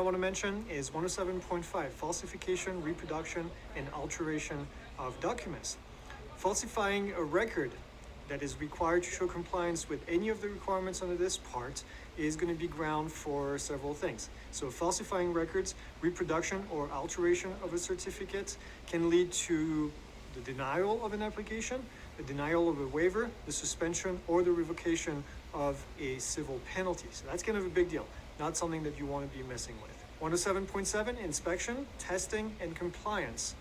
I want to mention is 107.5, falsification, reproduction, and alteration of documents. Falsifying a record that is required to show compliance with any of the requirements under this part is going to be ground for several things. So falsifying records, reproduction or alteration of a certificate can lead to the denial of an application, the denial of a waiver, the suspension or the revocation of a civil penalty. So that's kind of a big deal, not something that you want to be messing with. 107.7, inspection, testing, and compliance.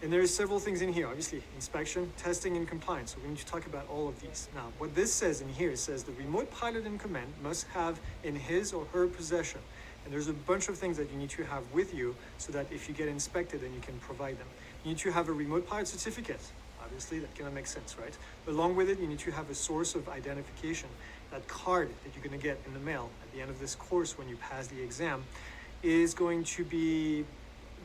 And there's several things in here, obviously, inspection, testing, and compliance. So we need to talk about all of these. Now, what this says in here, it says the remote pilot in command must have in his or her possession. And there's a bunch of things that you need to have with you so that if you get inspected, then you can provide them. You need to have a remote pilot certificate. Obviously, that kind of makes sense, right? Along with it, you need to have a source of identification. That card that you're going to get in the mail at the end of this course when you pass the exam is going to be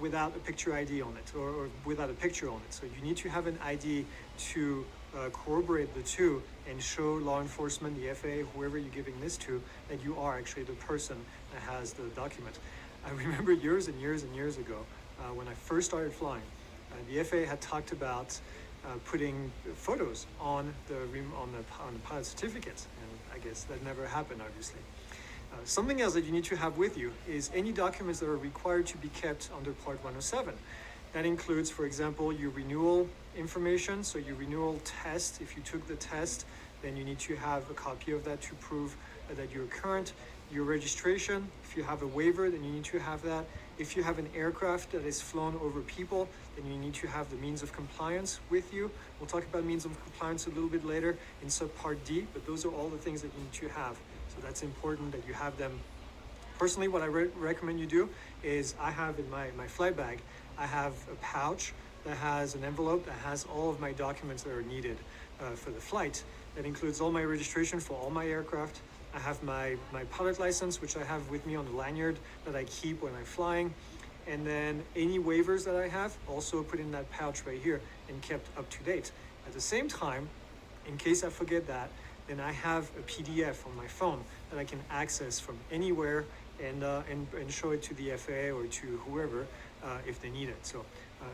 without a picture ID on it or without a picture on it. So you need to have an ID to corroborate the two and show law enforcement, the FAA, whoever you're giving this to, that you are actually the person that has the document. I remember years and years and years ago when I first started flying, the FAA had talked about putting photos on the pilot certificates, and I guess that never happened, obviously. Something else that you need to have with you is any documents that are required to be kept under Part 107. That includes, for example, your renewal information, so your renewal test. If you took the test, then you need to have a copy of that to prove that you're current. Your registration, if you have a waiver, then you need to have that. If you have an aircraft that is flown over people, then you need to have the means of compliance with you. We'll talk about means of compliance a little bit later in subpart D, but those are all the things that you need to have. So that's important that you have them. Personally, what I recommend you do is I have in my flight bag, I have a pouch that has an envelope that has all of my documents that are needed for the flight. That includes all my registration for all my aircraft. I have my pilot license, which I have with me on the lanyard that I keep when I'm flying. And then any waivers that I have also put in that pouch right here and kept up to date. At the same time, in case I forget that, then I have a PDF on my phone that I can access from anywhere and show it to the FAA or to whoever if they need it. So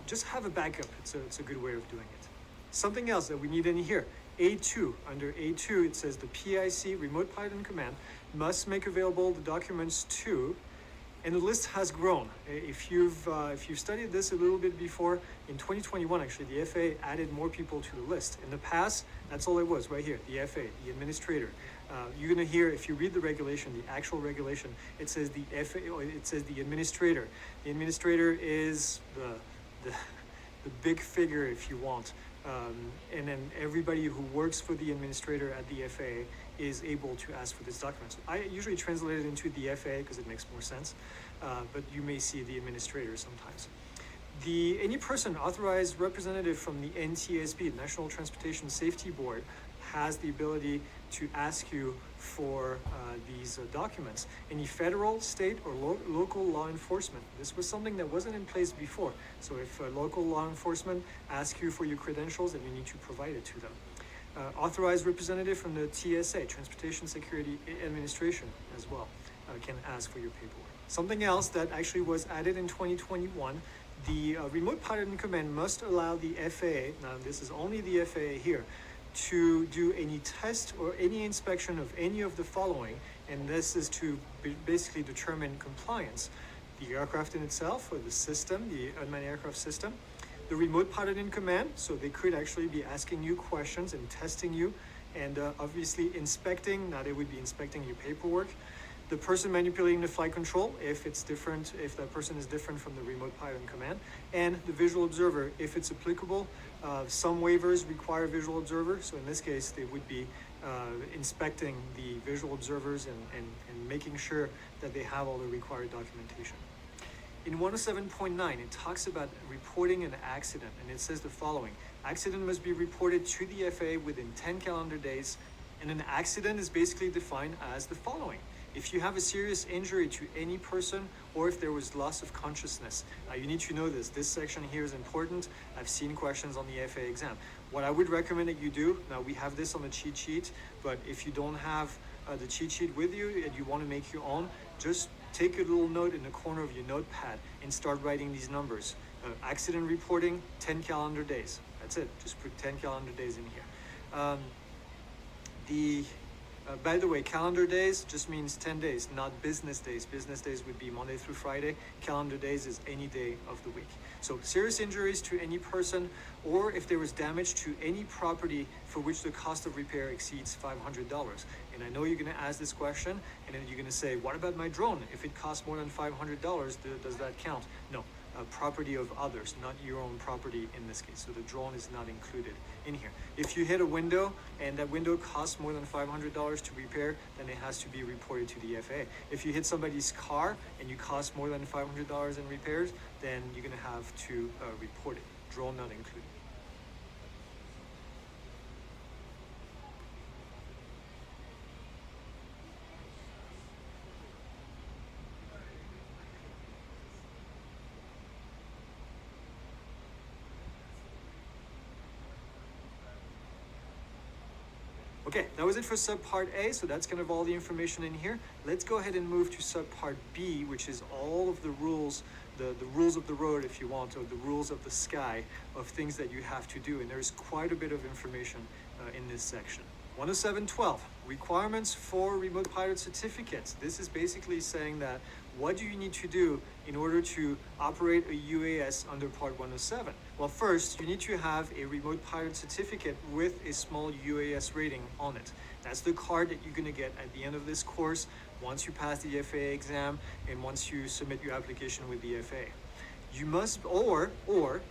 just have a backup. It's a good way of doing it. Something else that we need in here, A2. Under A2, it says the PIC, Remote Pilot in Command, must make available the documents to, and the list has grown. If you've studied this a little bit before, in 2021, actually, the FAA added more people to the list. In the past, that's all it was, right here, the FAA, the administrator. You're gonna hear, if you read the regulation, the actual regulation, it says the FAA, it says the administrator. The administrator is the big figure, if you want. And then everybody who works for the administrator at the FAA is able to ask for this document. So I usually translate it into the FAA because it makes more sense, but you may see the administrator sometimes. Any person authorized representative from the NTSB, National Transportation Safety Board, has the ability to ask you for these documents. Any federal, state, or local law enforcement. This was something that wasn't in place before. So if local law enforcement asks you for your credentials, then you need to provide it to them. Authorized representative from the TSA, Transportation Security Administration, as well, can ask for your paperwork. Something else that actually was added in 2021, the remote pilot in command must allow the FAA, now this is only the FAA here, to do any test or any inspection of any of the following, and this is to basically determine compliance. The aircraft in itself, or the system, the unmanned aircraft system, the remote pilot in command, so they could actually be asking you questions and testing you, and obviously inspecting, now they would be inspecting your paperwork. The person manipulating the flight control, if it's different, if that person is different from the remote pilot in command, and the visual observer, if it's applicable. Some waivers require visual observer, so in this case, they would be inspecting the visual observers and making sure that they have all the required documentation. In 107.9, it talks about reporting an accident, and it says the following. Accident must be reported to the FAA within 10 calendar days, and an accident is basically defined as the following. If you have a serious injury to any person, or if there was loss of consciousness, you need to know this. This section here is important. I've seen questions on the FAA exam. What I would recommend that you do, now we have this on the cheat sheet, but if you don't have the cheat sheet with you and you want to make your own, just take a little note in the corner of your notepad and start writing these numbers. Accident reporting, 10 calendar days. That's it. Just put 10 calendar days in here. By the way, calendar days just means 10 days, not business days. Business days would be Monday through Friday. Calendar days is any day of the week. So serious injuries to any person, or if there was damage to any property for which the cost of repair exceeds $500. And I know you're going to ask this question, and then you're going to say, what about my drone? If it costs more than $500, does that count? No. Property of others, not your own property in this case. So the drone is not included in here. If you hit a window and that window costs more than $500 to repair, then it has to be reported to the FAA. If you hit somebody's car and you cost more than $500 in repairs, then you're going to have to report it. Drone not included. Okay, that was it for subpart A, so that's kind of all the information in here. Let's go ahead and move to subpart B, which is all of the rules, the rules of the road, if you want, or the rules of the sky, of things that you have to do. And there's quite a bit of information in this section. 107.12, requirements for remote pilot certificates. This is basically saying that what do you need to do in order to operate a UAS under Part 107? Well, first, you need to have a remote pilot certificate with a small UAS rating on it. That's the card that you're going to get at the end of this course once you pass the FAA exam and once you submit your application with the FAA. You must, or,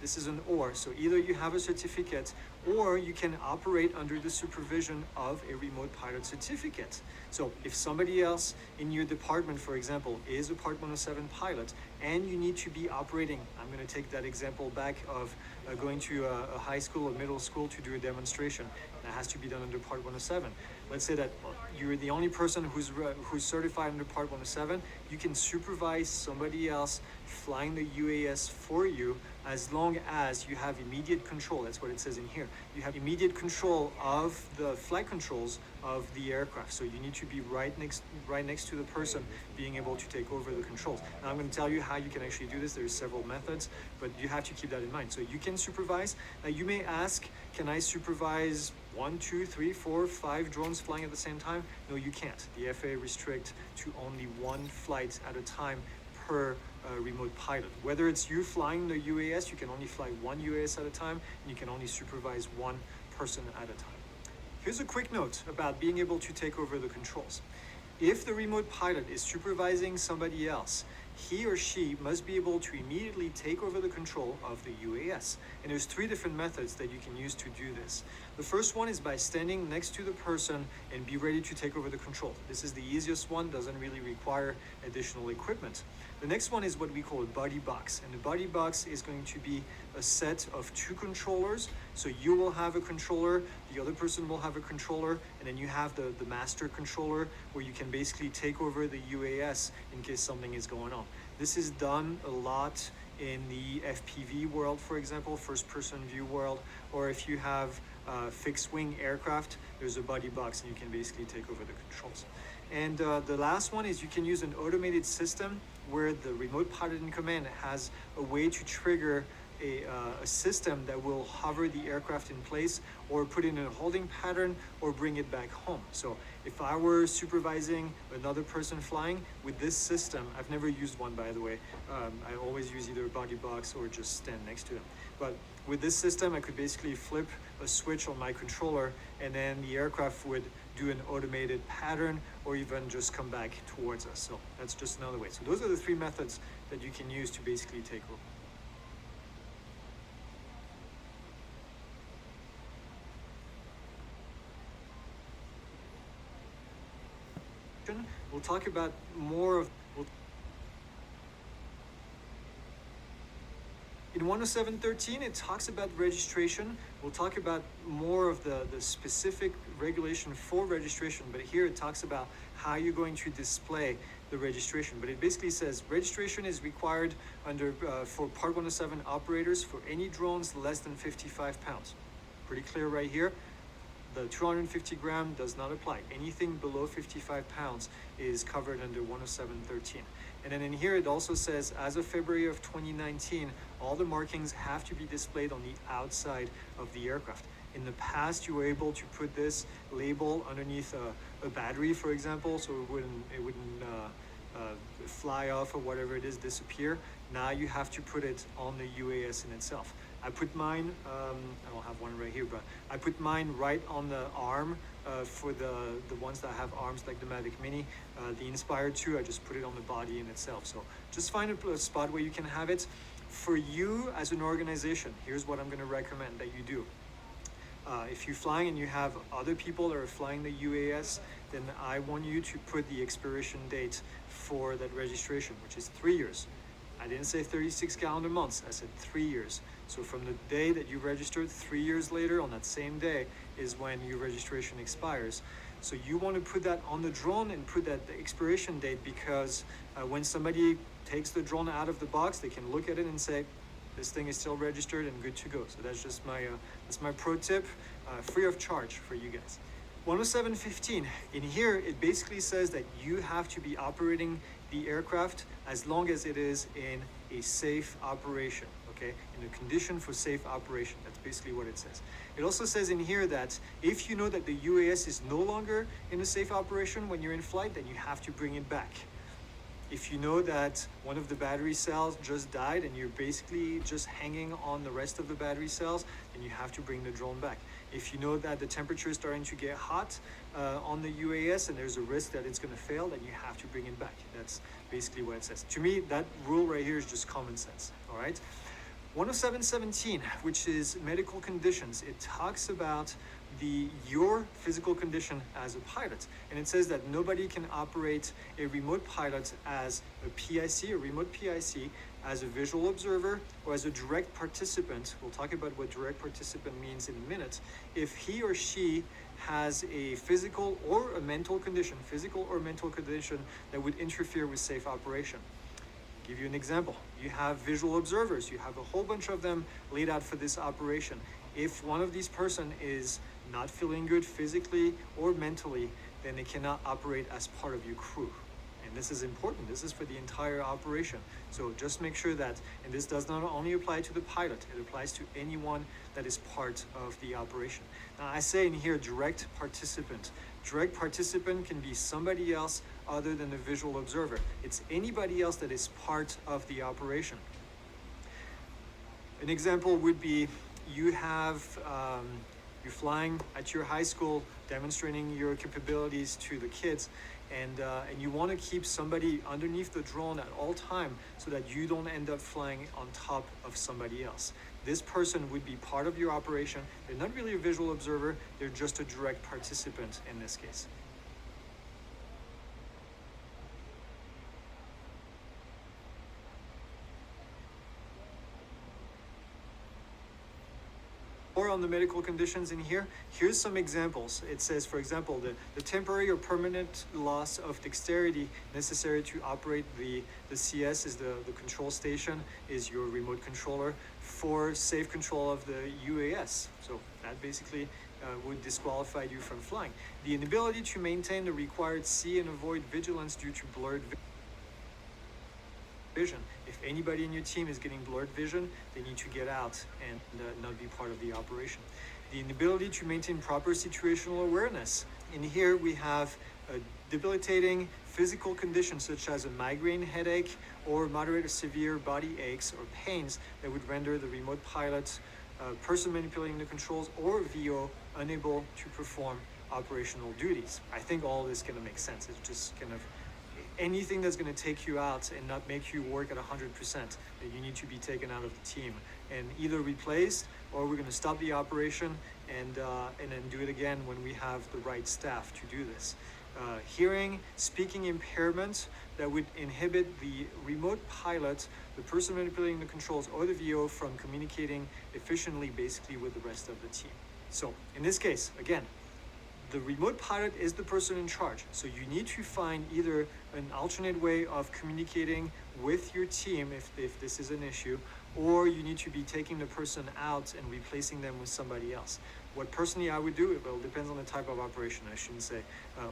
this is an or, so either you have a certificate or you can operate under the supervision of a remote pilot certificate. So if somebody else in your department, for example, is a Part 107 pilot and you need to be operating, I'm going to take that example back of going to a high school or middle school to do a demonstration. That has to be done under Part 107. Let's say that you're the only person who's certified under Part 107. You can supervise somebody else flying the UAS for you as long as you have immediate control. That's what it says in here. You have immediate control of the flight controls of the aircraft. So you need to be right next to the person being able to take over the controls. Now I'm going to tell you how you can actually do this. There's several methods, but you have to keep that in mind. So you can supervise. Now you may ask, can I supervise 1, 2, 3, 4, 5 drones flying at the same time? No, you can't. The FAA restricts to only one flight at a time per remote pilot. Whether it's you flying the UAS, you can only fly one UAS at a time, and you can only supervise one person at a time. Here's a quick note about being able to take over the controls. If the remote pilot is supervising somebody else, he or she must be able to immediately take over the control of the UAS. And there's 3 different methods that you can use to do this. The first one is by standing next to the person and be ready to take over the control. This is the easiest one, doesn't really require additional equipment. The next one is what we call a buddy box. And the buddy box is going to be a set of 2 controllers. So you will have a controller, the other person will have a controller, and then you have the master controller where you can basically take over the UAS in case something is going on. This is done a lot in the FPV world, for example, first person view world, or if you have fixed wing aircraft, there's a buddy box and you can basically take over the controls. And the last one is you can use an automated system where the remote pilot in command has a way to trigger a system that will hover the aircraft in place or put it in a holding pattern or bring it back home. So if I were supervising another person flying with this system, I've never used one, by the way. I always use either a buddy box or just stand next to them. But with this system, I could basically flip a switch on my controller and then the aircraft would do an automated pattern or even just come back towards us. So that's just another way. So those are the 3 methods that you can use to basically take over. We'll talk about more of... In 107.13, it talks about registration. We'll talk about more of the specific regulation for registration, but here it talks about how you're going to display the registration. But it basically says registration is required for Part 107 operators for any drones less than 55 pounds. Pretty clear right here. The 250 gram does not apply. Anything below 55 pounds is covered under 107.13. And then in here it also says, as of February of 2019, all the markings have to be displayed on the outside of the aircraft. In the past, you were able to put this label underneath a battery, for example, so it wouldn't fly off or whatever it is, disappear. Now you have to put it on the UAS in itself. I put mine, I don't have one right here, but I put mine right on the arm for the ones that have arms like the Mavic Mini. The Inspire 2, I just put it on the body in itself. So just find a spot where you can have it. For you as an organization, here's what I'm going to recommend that you do. If you're flying and you have other people that are flying the UAS, then I want you to put the expiration date for that registration, which is 3 years. I didn't say 36 calendar months, I said 3 years. So from the day that you registered, 3 years later, on that same day, is when your registration expires. So you want to put that on the drone and put that the expiration date, because when somebody takes the drone out of the box, they can look at it and say, this thing is still registered and good to go. So that's my pro tip, free of charge for you guys. 107.15, in here it basically says that you have to be operating the aircraft as long as it is in a safe operation, okay? In a condition for safe operation, that's basically what it says. It also says in here that if you know that the UAS is no longer in a safe operation when you're in flight, then you have to bring it back. If you know that one of the battery cells just died and you're basically just hanging on the rest of the battery cells, then you have to bring the drone back. If you know that the temperature is starting to get hot on the UAS and there's a risk that it's going to fail, then you have to bring it back. That's basically what it says. To me, that rule right here is just common sense, all right? 107.17, which is medical conditions. It talks about your physical condition as a pilot, and it says that nobody can operate a remote pilot as a PIC, a remote PIC, as a visual observer or as a direct participant. We'll talk about what direct participant means in a minute. If he or she has a physical or a mental condition, that would interfere with safe operation. Give you an example. You have visual observers. You have a whole bunch of them laid out for this operation. If one of these person is not feeling good physically or mentally, then they cannot operate as part of your crew. And this is important. This is for the entire operation. So just make sure that, and this does not only apply to the pilot, it applies to anyone that is part of the operation. Now I say in here direct participant. Direct participant can be somebody else other than the visual observer. It's anybody else that is part of the operation. An example would be you're flying at your high school, demonstrating your capabilities to the kids, and you want to keep somebody underneath the drone at all time so that you don't end up flying on top of somebody else. This person would be part of your operation. They're not really a visual observer, they're just a direct participant in this case. Or on the medical conditions in here, here's some examples. It says, for example, the temporary or permanent loss of dexterity necessary to operate the CS is the control station, is your remote controller for safe control of the UAS. So that basically would disqualify you from flying. The inability to maintain the required see and avoid vigilance due to blurred vision. If anybody in your team is getting blurred vision, they need to get out and not be part of the operation. The inability to maintain proper situational awareness. In here we have a debilitating physical conditions such as a migraine headache or moderate or severe body aches or pains that would render the remote pilot, person manipulating the controls, or VO unable to perform operational duties. I think all this kind of makes sense. It's just kind of anything that's going to take you out and not make you work at 100%, that you need to be taken out of the team and either replaced, or we're going to stop the operation and then do it again when we have the right staff to do this. Hearing, speaking impairments that would inhibit the remote pilot, the person manipulating the controls, or the VO from communicating efficiently basically with the rest of the team. So in this case, again, the remote pilot is the person in charge. So you need to find either an alternate way of communicating with your team if this is an issue, or you need to be taking the person out and replacing them with somebody else. What personally I would do, well, it depends on the type of operation. I shouldn't say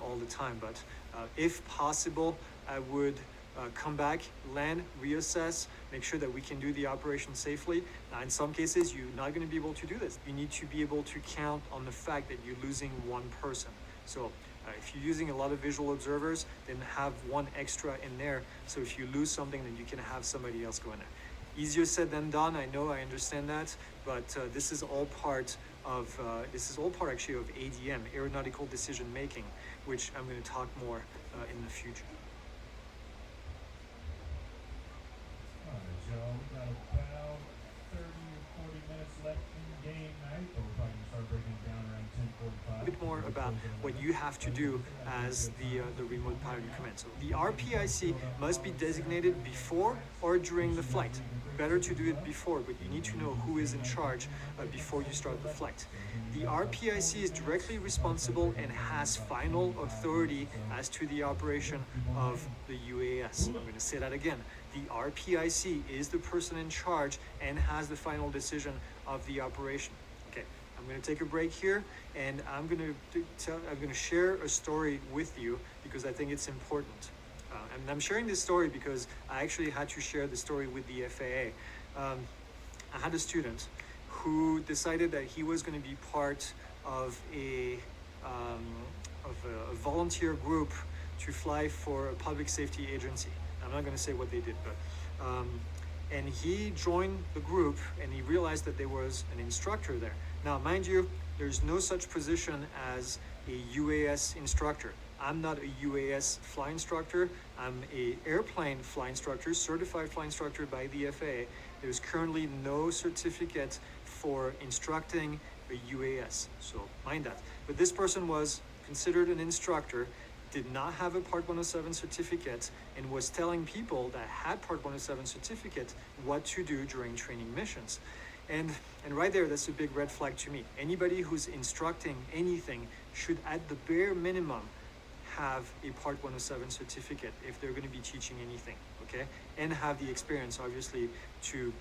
all the time, but if possible, I would come back, land, reassess, make sure that we can do the operation safely. Now, in some cases, you're not going to be able to do this. You need to be able to count on the fact that you're losing one person. So if you're using a lot of visual observers, then have one extra in there. So if you lose something, then you can have somebody else go in there. Easier said than done. I know, I understand that, but this is all part actually of ADM, aeronautical decision making, which I'm going to talk more in the future. All right, Joe, we've got about 30 or 40 minutes left in game night, but we're probably going to start breaking it down around 10:45. A bit more about what you have to do as the remote piloting command. So the RPIC must be designated before or during the flight. Better to do it before, but you need to know who is in charge before you start the flight. The RPIC is directly responsible and has final authority as to the operation of the UAS. I'm going to say that again. The RPIC is the person in charge and has the final decision of the operation. Okay, I'm going to take a break here, and I'm going to share a story with you because I think it's important. And I'm sharing this story because I actually had to share the story with the FAA. I had a student who decided that he was going to be part of a volunteer group to fly for a public safety agency. I'm not going to say what they did, but and he joined the group and he realized that there was an instructor there. Now, mind you, there's no such position as a UAS instructor. I'm not a UAS flight instructor. I'm an airplane flight instructor, certified flight instructor by the FAA. There's currently no certificate for instructing a UAS, so mind that. But this person was considered an instructor, did not have a Part 107 certificate, and was telling people that had Part 107 certificate what to do during training missions. And right there, that's a big red flag to me. Anybody who's instructing anything should, at the bare minimum, have a Part 107 certificate if they're going to be teaching anything, okay? And have the experience, obviously, to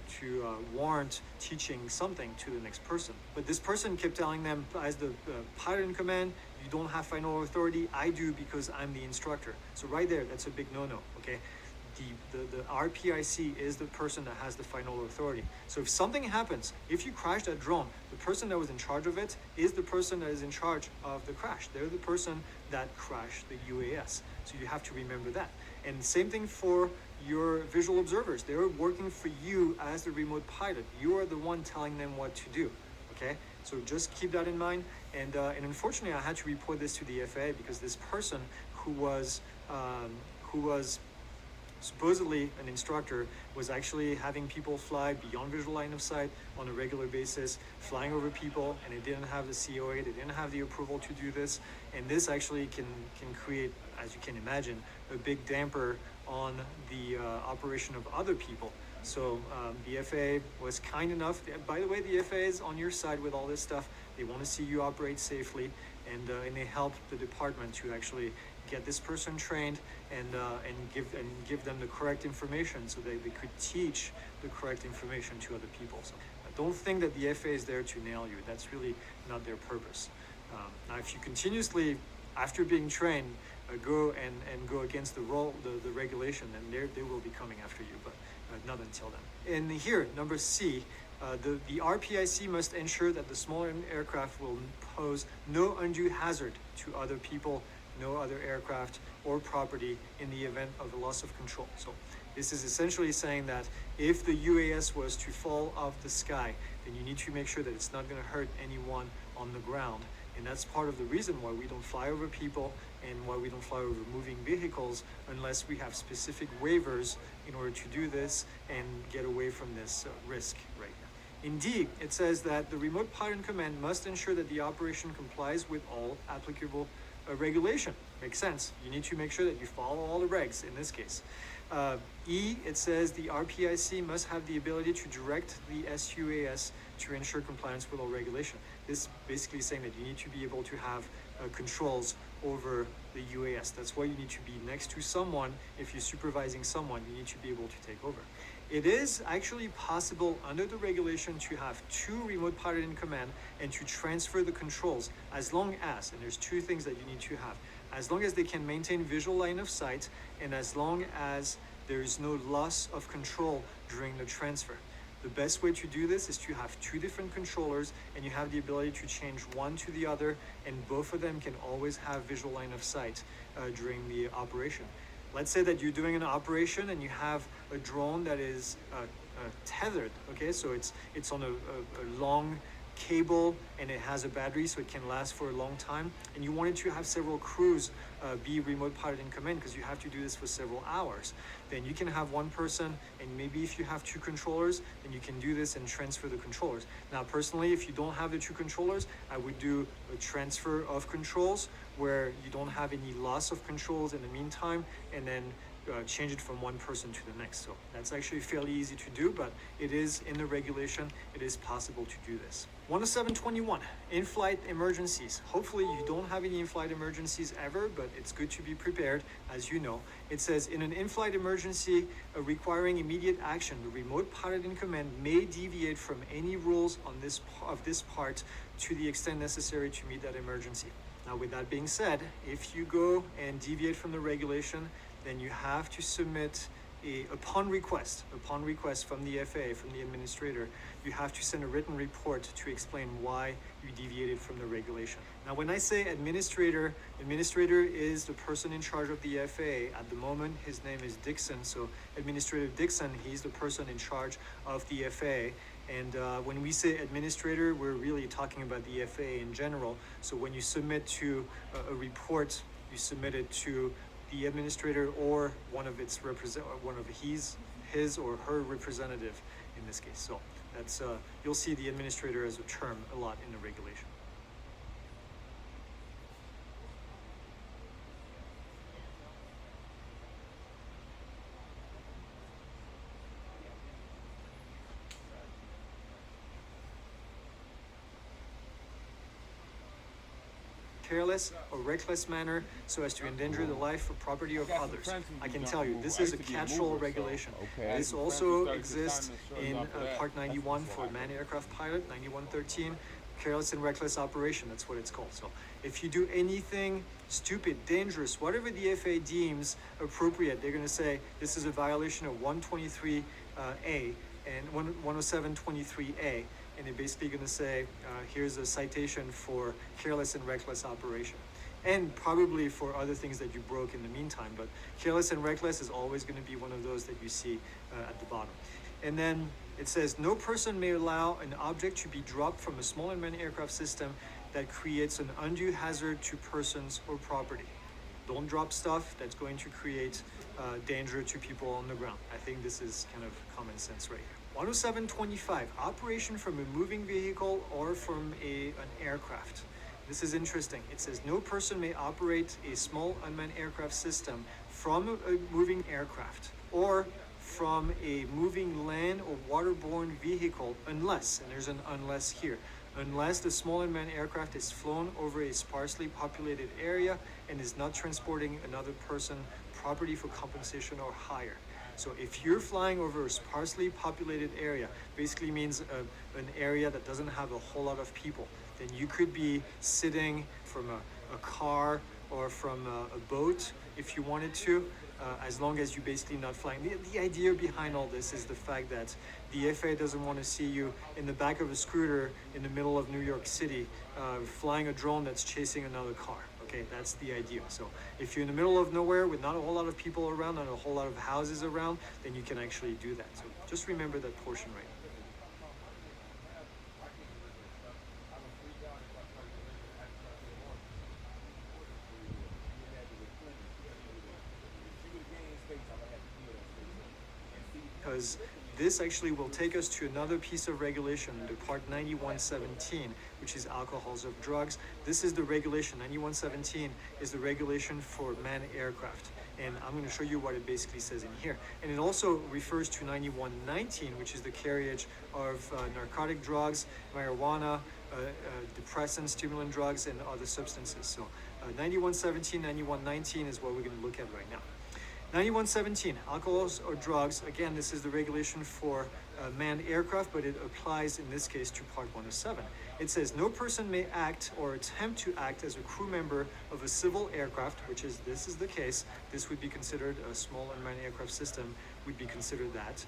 warrant teaching something to the next person. But this person kept telling them, as the pilot in command, you don't have final authority. I do because I'm the instructor. So right there, that's a big no-no, okay? The RPIC is the person that has the final authority. So if something happens, if you crash that drone, the person that was in charge of it is the person that is in charge of the crash. They're the person that crashed the UAS. So you have to remember that. And same thing for your visual observers. They're working for you as the remote pilot. You are the one telling them what to do, okay? So just keep that in mind. And unfortunately, I had to report this to the FAA because this person who was supposedly an instructor was actually having people fly beyond visual line of sight on a regular basis, flying over people, and they didn't have the COA, they didn't have the approval to do this, and this actually can create, as you can imagine, a big damper on the operation of other people. So the FAA was kind enough, by the way, the FAA is on your side with all this stuff. They want to see you operate safely, and they help the department to actually get this person trained and give them the correct information so that they could teach the correct information to other people. So don't think that the FAA is there to nail you. That's really not their purpose. Now, if you continuously, after being trained, go against the regulation, then they will be coming after you, but not until then. And here, number C, the RPIC must ensure that the smaller aircraft will pose no undue hazard to other people, no other aircraft or property in the event of a loss of control. So this is essentially saying that if the UAS was to fall off the sky, then you need to make sure that it's not going to hurt anyone on the ground. And that's part of the reason why we don't fly over people and why we don't fly over moving vehicles unless we have specific waivers in order to do this and get away from this risk right now. Indeed, it says that the remote pilot in command must ensure that the operation complies with all applicable regulation. Makes sense. You need to make sure that you follow all the regs in this case. E, it says the RPIC must have the ability to direct the SUAS to ensure compliance with all regulation. This is basically saying that you need to be able to have controls over the UAS. That's why you need to be next to someone. If you're supervising someone, you need to be able to take over. It is actually possible under the regulation to have two remote pilot in command and to transfer the controls as long as, and there's two things that you need to have, as long as they can maintain visual line of sight and as long as there is no loss of control during the transfer. The best way to do this is to have two different controllers, and you have the ability to change one to the other, and both of them can always have visual line of sight during the operation. Let's say that you're doing an operation and you have a drone that is tethered, okay? So it's on a long cable, and it has a battery, so it can last for a long time, and you wanted to have several crews be remote pilot in command, because you have to do this for several hours. Then you can have one person, and maybe if you have two controllers, then you can do this and transfer the controllers. Now personally, if you don't have the two controllers, I would do a transfer of controls where you don't have any loss of controls in the meantime, and then change it from one person to the next. So that's actually fairly easy to do, but it is in the regulation, it is possible to do this. 107.21, in-flight emergencies. Hopefully you don't have any in-flight emergencies ever, but it's good to be prepared, as you know. It says, in an in-flight emergency requiring immediate action, the remote pilot in command may deviate from any rules on this part to the extent necessary to meet that emergency. Now, with that being said, if you go and deviate from the regulation, then you have to submit upon request from the FAA, from the administrator, you have to send a written report to explain why you deviated from the regulation. Now, when I say administrator is the person in charge of the FAA. At the moment, his name is Dixon. So Administrator Dixon, he's the person in charge of the FAA. And when we say administrator, we're really talking about the FAA in general. So when you submit to a report, you submit it to the administrator or one of his or her representative in this case. So that's you'll see the administrator as a term a lot in the regulation. Careless or reckless manner so as to endanger the life or property of others. I can tell you, this is a catch-all regulation. This also exists in Part 91 for manned aircraft pilot, 9113, careless and reckless operation, that's what it's called. So if you do anything stupid, dangerous, whatever the FAA deems appropriate, they're going to say this is a violation of 123A and 107.23A. And they're basically going to say, here's a citation for careless and reckless operation. And probably for other things that you broke in the meantime, but careless and reckless is always going to be one of those that you see at the bottom. And then it says, no person may allow an object to be dropped from a small unmanned aircraft system that creates an undue hazard to persons or property. Don't drop stuff that's going to create danger to people on the ground. I think this is kind of common sense right here. 107.25, operation from a moving vehicle or from an aircraft. This is interesting. It says no person may operate a small unmanned aircraft system from a moving aircraft or from a moving land or waterborne vehicle unless, and there's an unless here, unless the small unmanned aircraft is flown over a sparsely populated area and is not transporting another person, property for compensation or hire. So if you're flying over a sparsely populated area, basically means an area that doesn't have a whole lot of people, then you could be sitting from a car or from a boat if you wanted to, as long as you're basically not flying. The idea behind all this is the fact that the FAA doesn't want to see you in the back of a scooter in the middle of New York City flying a drone that's chasing another car. Okay, that's the idea. So if you're in the middle of nowhere with not a whole lot of people around, not a whole lot of houses around, then you can actually do that. So just remember that portion right now. Because this actually will take us to another piece of regulation, the Part 9117, which is alcohols of drugs. This is the regulation. 9117 is the regulation for manned aircraft. And I'm going to show you what it basically says in here. And it also refers to 9119, which is the carriage of narcotic drugs, marijuana, depressant, stimulant drugs, and other substances. So 9117, 9119 is what we're going to look at right now. 9117, alcohols or drugs. Again, this is the regulation for manned aircraft, but it applies in this case to Part 107. It says no person may act or attempt to act as a crew member of a civil aircraft, which is, this is the case. This would be considered a small unmanned aircraft system, would be considered that.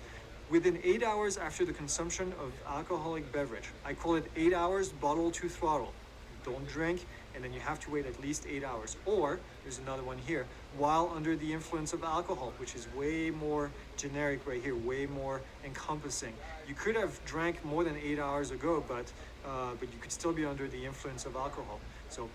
Within 8 hours after the consumption of alcoholic beverage. I call it 8 hours bottle to throttle. Don't drink, and then you have to wait at least 8 hours. Or, there's another one here, while under the influence of alcohol, which is way more generic right here, way more encompassing. You could have drank more than 8 hours ago, but you could still be under the influence of alcohol. So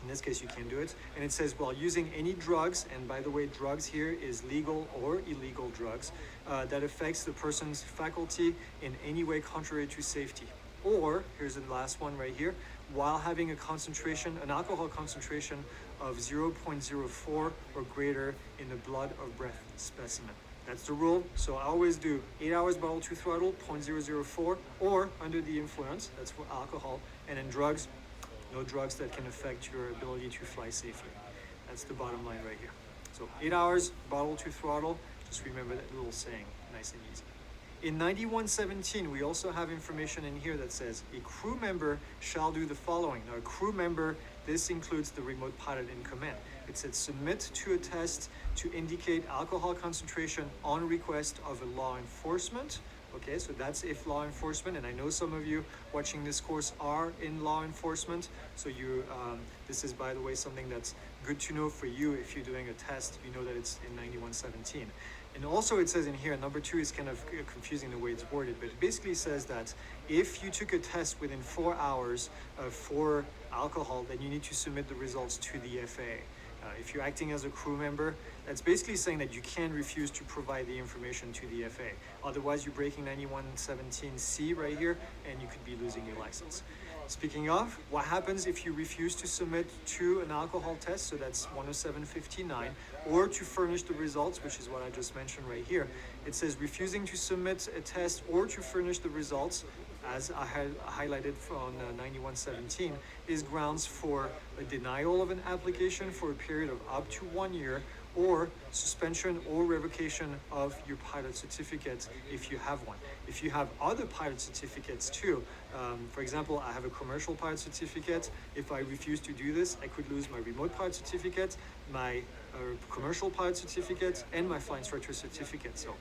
in this case, you can do it. And it says, while using any drugs, and by the way, drugs here is legal or illegal drugs, that affects the person's faculty in any way contrary to safety. Or, here's the last one right here, while having a concentration, an alcohol concentration of 0.04 or greater in the blood or breath specimen. That's the rule. So I always do 8 hours bottle to throttle, 0.004, or under the influence, that's for alcohol, and in drugs, no drugs that can affect your ability to fly safely. That's the bottom line right here. So 8 hours, bottle to throttle. Just remember that little saying, nice and easy. In 9117, we also have information in here that says a crew member shall do the following. Now, a crew member, this includes the remote pilot in command. It said submit to a test to indicate alcohol concentration on request of a law enforcement. Okay, so that's if law enforcement, and I know some of you watching this course are in law enforcement, so this is, by the way, something that's good to know for you. If you're doing a test, you know that it's in 9117. And also it says in here, number 2 is kind of confusing the way it's worded, but it basically says that if you took a test within 4 hours for alcohol, then you need to submit the results to the FAA. If you're acting as a crew member, that's basically saying that you can refuse to provide the information to the FAA. Otherwise, you're breaking 9117C right here, and you could be losing your license. Speaking of, what happens if you refuse to submit to an alcohol test? So that's 10759, or to furnish the results, which is what I just mentioned right here. It says refusing to submit a test or to furnish the results, as I had highlighted on 9117, is grounds for a denial of an application for a period of up to 1 year, or suspension or revocation of your pilot certificate if you have one. If you have other pilot certificates too, for example, I have a commercial pilot certificate. If I refuse to do this, I could lose my remote pilot certificate, my commercial pilot certificate, and my flight instructor certificate. So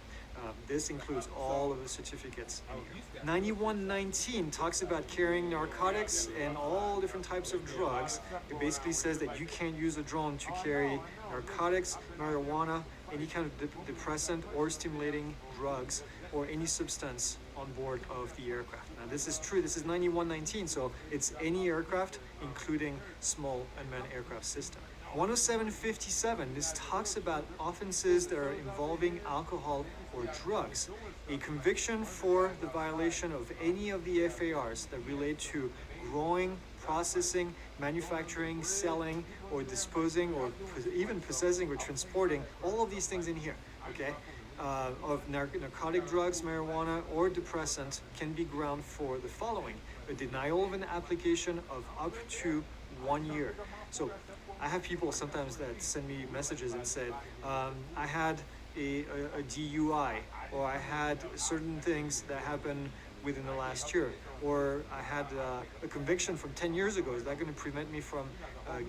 this includes all of the certificates in here. 9119 talks about carrying narcotics and all different types of drugs. It basically says that you can't use a drone to carry narcotics, marijuana, any kind of depressant or stimulating drugs, or any substance on board of the aircraft. Now this is true, this is 9119, so it's any aircraft, including small unmanned aircraft system. 10757, this talks about offenses that are involving alcohol or drugs. A conviction for the violation of any of the FARs that relate to growing, processing, manufacturing, selling, or disposing, or even possessing or transporting, all of these things in here, okay, of narcotic drugs, marijuana, or depressant can be ground for the following: a denial of an application of up to 1 year. So I have people sometimes that send me messages and said, I had a DUI, or I had certain things that happened within the last year, or I had a conviction from 10 years ago. Is that going to prevent me from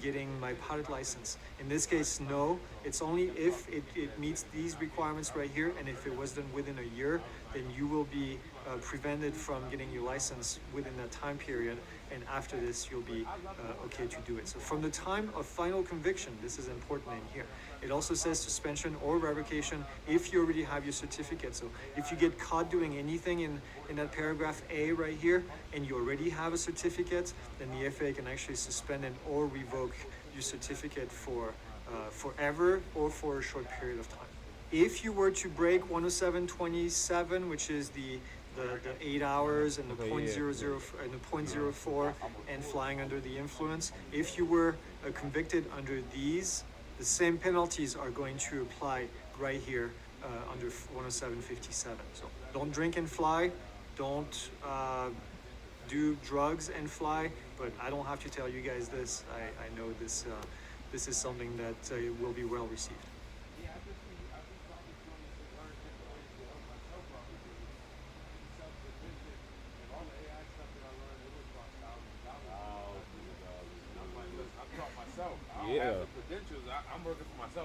getting my pilot license? In this case, no. It's only if it meets these requirements right here, and if it was done within a year, then you will be prevented from getting your license within that time period, and after this you'll be okay to do it. So from the time of final conviction, this is important in here. It also says suspension or revocation if you already have your certificate. So if you get caught doing anything in that paragraph A right here, and you already have a certificate, then the FAA can actually suspend and or revoke your certificate for forever or for a short period of time. If you were to break 10727, which is the 8 hours and the 0.04 and flying under the influence, if you were convicted under these, the same penalties are going to apply right here under 10757. So don't drink and fly, don't do drugs and fly, but I don't have to tell you guys this. I know this is something that will be well received.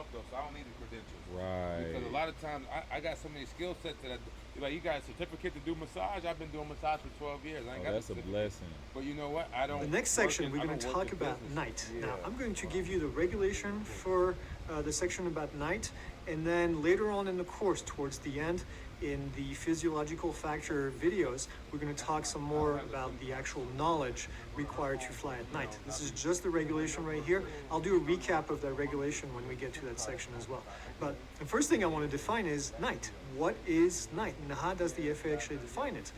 up though, so I don't need the credentials. Right. Because a lot of times I got so many skill sets that like you got a certificate to do massage. I've been doing massage for 12 years. I ain't Oh, got that's a certificate. blessing. But you know what? I don't. The next work section, in- we're I going to don't work talk in about business. night. Yeah. Now, I'm going to give you the regulation for the section about night, and then later on in the course, towards the end, in the physiological factor videos, we're going to talk some more about the actual knowledge required to fly at night. This is just the regulation right here. I'll do a recap of that regulation when we get to that section as well. But the first thing I want to define is night. What is night, and how does the FAA actually define it?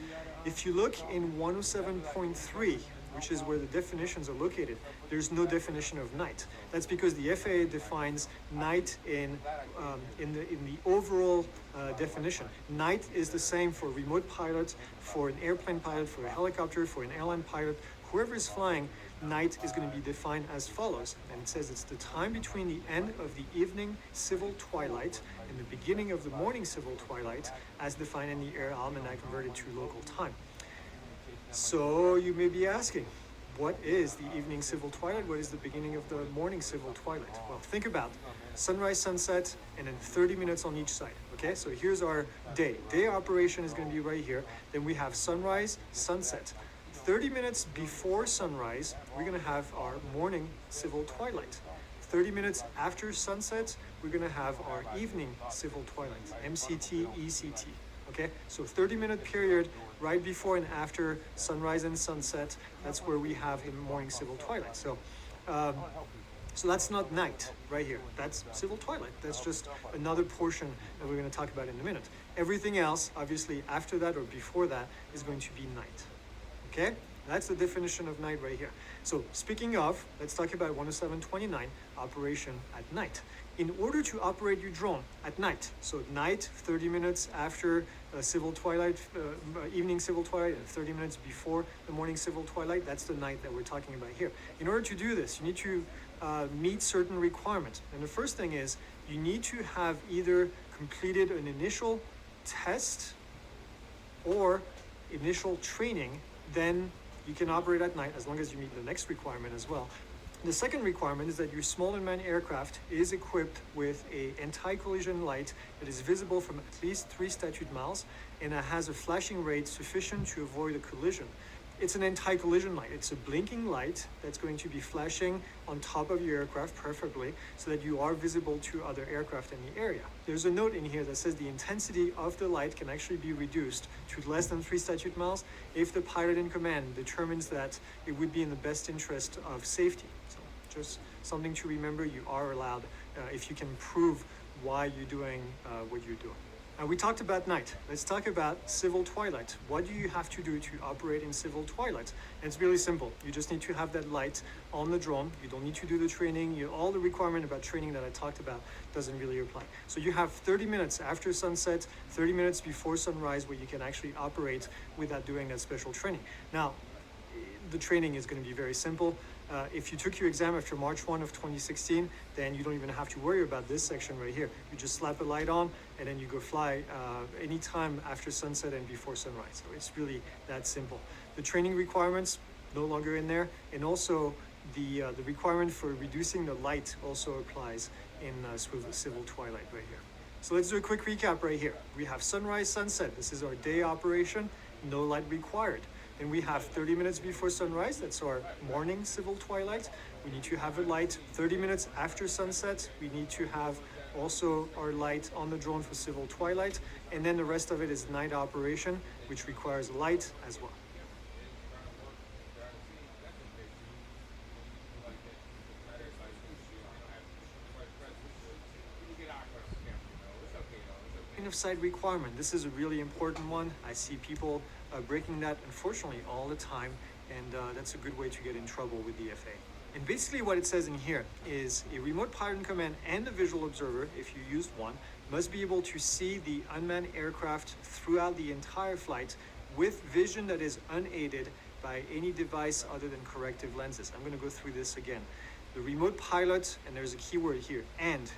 If you look in 107.3, which is where the definitions are located, there's no definition of night. That's because the FAA defines night in the overall definition. Night is the same for remote pilot, for an airplane pilot, for a helicopter, for an airline pilot. Whoever is flying, night is going to be defined as follows. And it says it's the time between the end of the evening civil twilight and the beginning of the morning civil twilight, as defined in the Air Almanac converted to local time. So you may be asking, what is the evening civil twilight? What is the beginning of the morning civil twilight? Well, think about sunrise, sunset, and then 30 minutes on each side. Okay, so here's our day. Day operation is going to be right here. Then we have sunrise, sunset. 30 minutes before sunrise, we're going to have our morning civil twilight. 30 minutes after sunset, we're going to have our evening civil twilight, MCT, ECT. Okay, so 30-minute period right before and after sunrise and sunset, that's where we have the morning civil twilight. So that's not night right here. That's civil twilight. That's just another portion that we're going to talk about in a minute. Everything else, obviously, after that or before that is going to be night. Okay? That's the definition of night right here. So speaking of, let's talk about 107.29, operation at night. In order to operate your drone at night, so at night, 30 minutes after civil twilight, evening civil twilight, and 30 minutes before the morning civil twilight, that's the night that we're talking about here. In order to do this, you need to meet certain requirements. And the first thing is, you need to have either completed an initial test or initial training, then you can operate at night as long as you meet the next requirement as well. The second requirement is that your small unmanned aircraft is equipped with an anti-collision light that is visible from at least 3 statute miles and that has a flashing rate sufficient to avoid a collision. It's an anti-collision light. It's a blinking light that's going to be flashing on top of your aircraft, preferably, so that you are visible to other aircraft in the area. There's a note in here that says the intensity of the light can actually be reduced to less than 3 statute miles if the pilot in command determines that it would be in the best interest of safety. So just something to remember, you are allowed if you can prove why you're doing what you're doing. We talked about night. Let's talk about civil twilight. What do you have to do to operate in civil twilight? And it's really simple. You just need to have that light on the drone. You don't need to do the training. All the requirement about training that I talked about doesn't really apply. So you have 30 minutes after sunset, 30 minutes before sunrise where you can actually operate without doing that special training. Now, the training is going to be very simple. If you took your exam after March 1 of 2016, then you don't even have to worry about this section right here. You just slap a light on and then you go fly anytime after sunset and before sunrise. So it's really that simple. The training requirements, no longer in there. And also the requirement for reducing the light also applies in civil twilight right here. So let's do a quick recap right here. We have sunrise, sunset. This is our day operation, no light required. Then we have 30 minutes before sunrise, that's our morning civil twilight. We need to have a light 30 minutes after sunset. We need to have also our light on the drone for civil twilight. And then the rest of it is night operation, which requires light as well. Line of sight requirement. This is a really important one. I see people breaking that, unfortunately, all the time, and that's a good way to get in trouble with the FAA. And basically what it says in here is a remote pilot in command and a visual observer, if you used one, must be able to see the unmanned aircraft throughout the entire flight with vision that is unaided by any device other than corrective lenses. I'm going to go through this again. The remote pilot, and there's a keyword here, and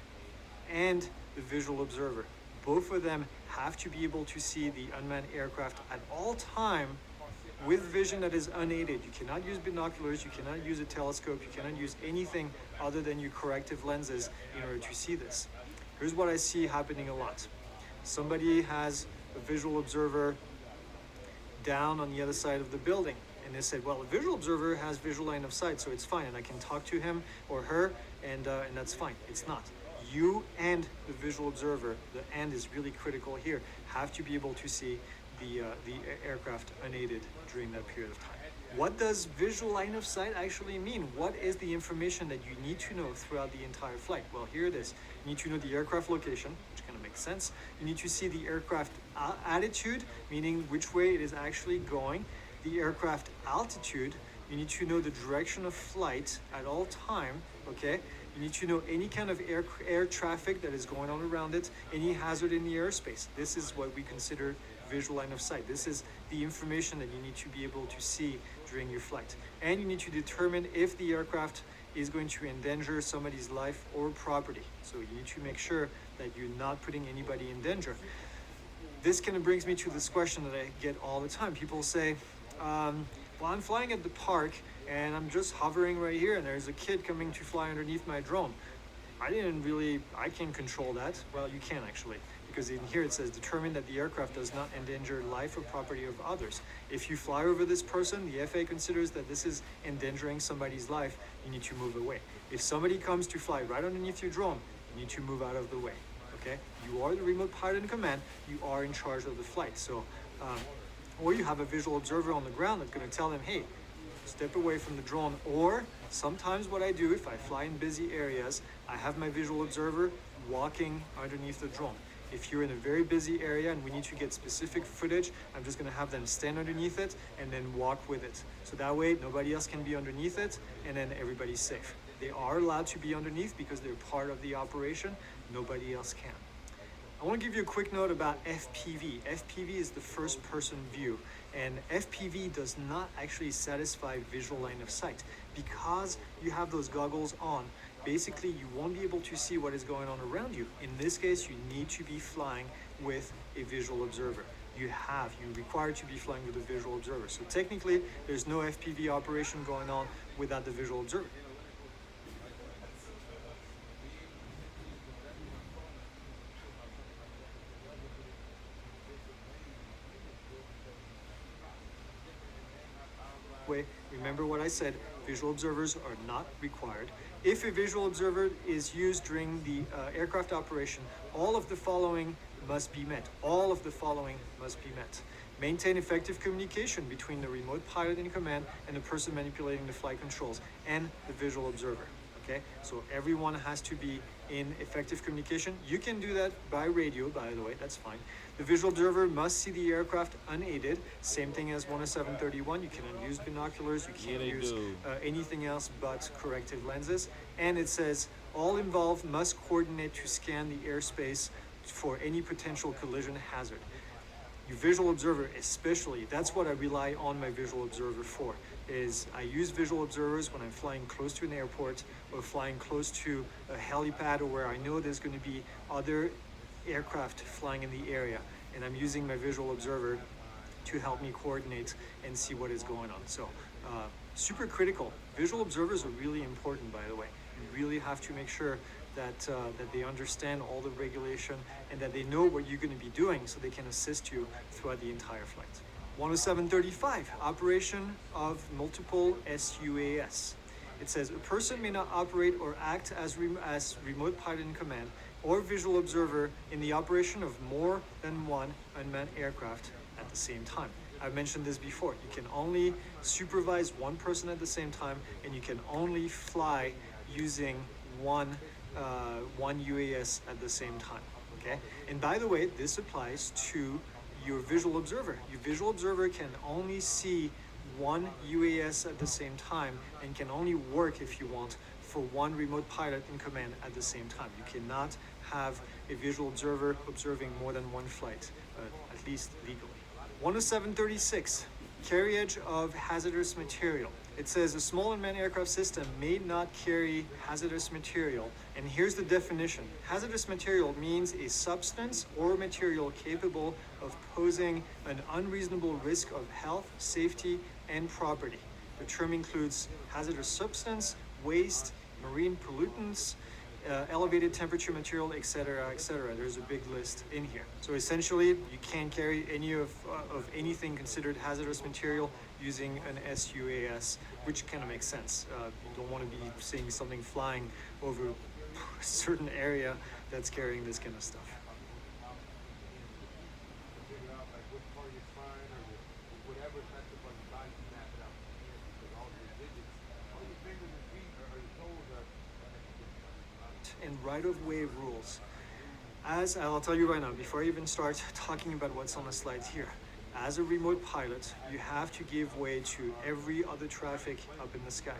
the visual observer. Both of them have to be able to see the unmanned aircraft at all time with vision that is unaided. You cannot use binoculars, you cannot use a telescope, you cannot use anything other than your corrective lenses in order to see this. Here's what I see happening a lot. Somebody has a visual observer down on the other side of the building, and they said, well, a visual observer has visual line of sight, so it's fine, and I can talk to him or her, and that's fine. It's not. You and the visual observer, the and is really critical here, have to be able to see the aircraft unaided during that period of time. What does visual line of sight actually mean? What is the information that you need to know throughout the entire flight? Well, here it is. You need to know the aircraft location, which kind of makes sense. You need to see the aircraft attitude, meaning which way it is actually going. The aircraft altitude, you need to know the direction of flight at all time, okay? You need to know any kind of air traffic that is going on around it, any hazard in the airspace. This is what we consider visual line of sight. This is the information that you need to be able to see during your flight. And you need to determine if the aircraft is going to endanger somebody's life or property. So you need to make sure that you're not putting anybody in danger. This kind of brings me to this question that I get all the time. People say, well, I'm flying at the park and I'm just hovering right here and there's a kid coming to fly underneath my drone. I can't control that. Well, you can actually, because in here it says determine that the aircraft does not endanger life or property of others. If you fly over this person, the FAA considers that this is endangering somebody's life, you need to move away. If somebody comes to fly right underneath your drone, you need to move out of the way, okay? You are the remote pilot in command, you are in charge of the flight. So, or you have a visual observer on the ground that's gonna tell them, hey, step away from the drone. Or sometimes what I do, if I fly in busy areas, I have my visual observer walking underneath the drone. If you're in a very busy area and we need to get specific footage, I'm just gonna have them stand underneath it and then walk with it. So that way nobody else can be underneath it and then everybody's safe. They are allowed to be underneath because they're part of the operation, nobody else can. I want to give you a quick note about FPV. FPV is the first person view, and FPV does not actually satisfy visual line of sight. Because you have those goggles on, basically you won't be able to see what is going on around you. In this case, you need to be flying with a visual observer. You're required to be flying with a visual observer. So technically, there's no FPV operation going on without the visual observer. Remember what I said, visual observers are not required. If a visual observer is used during the aircraft operation, all of the following must be met. All of the following must be met. Maintain effective communication between the remote pilot in command and the person manipulating the flight controls and the visual observer. Okay, so everyone has to be in effective communication. You can do that by radio, by the way, that's fine. The visual observer must see the aircraft unaided. Same thing as 10731. You cannot use binoculars, you can't use anything else but corrective lenses. And it says all involved must coordinate to scan the airspace for any potential collision hazard. Your visual observer especially, that's what I rely on my visual observer for, is I use visual observers when I'm flying close to an airport or flying close to a helipad or where I know there's going to be other aircraft flying in the area, and I'm using my visual observer to help me coordinate and see what is going on. So super critical. Visual observers are really important, by the way. You really have to make sure that they understand all the regulation and that they know what you're going to be doing so they can assist you throughout the entire flight. 10735, operation of multiple SUAS. It says a person may not operate or act as remote pilot in command or visual observer in the operation of more than one unmanned aircraft at the same time. I've mentioned this before. You can only supervise one person at the same time, and you can only fly using one UAS at the same time, okay? And by the way, this applies to your visual observer. Your visual observer can only see one UAS at the same time and can only work, if you want, for one remote pilot in command at the same time. You cannot have a visual observer observing more than one flight, at least legally. 10736, carriage of hazardous material. It says a small unmanned aircraft system may not carry hazardous material. And here's the definition. Hazardous material means a substance or material capable of posing an unreasonable risk of health, safety, and property. The term includes hazardous substance, waste, marine pollutants, elevated temperature material, etc., etc. There's a big list in here. So essentially, you can't carry any of anything considered hazardous material using an SUAS, which kind of makes sense. You don't want to be seeing something flying over a certain area that's carrying this kind of stuff. Figure out like what part you're flying or whatever type of like body you map it out. Because all your digits, all your fingers and feet or your toes are And right-of-way rules. As I'll tell you right now, before I even start talking about what's on the slides here, as a remote pilot, you have to give way to every other traffic up in the sky.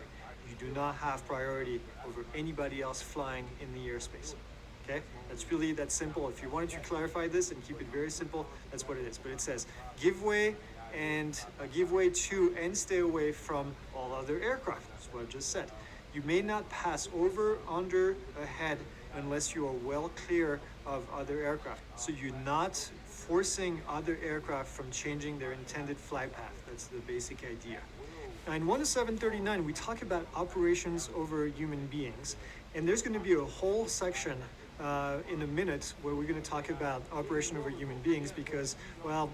You do not have priority over anybody else flying in the airspace. Okay, that's really that simple. If you wanted to clarify this and keep it very simple, that's what it is. But it says give way to and stay away from all other aircraft. That's what I just said. You may not pass over, under, ahead unless you are well clear of other aircraft. So you're not forcing other aircraft from changing their intended flight path. That's the basic idea. Now in 10739, we talk about operations over human beings, and there's going to be a whole section in a minute where we're going to talk about operation over human beings because, well,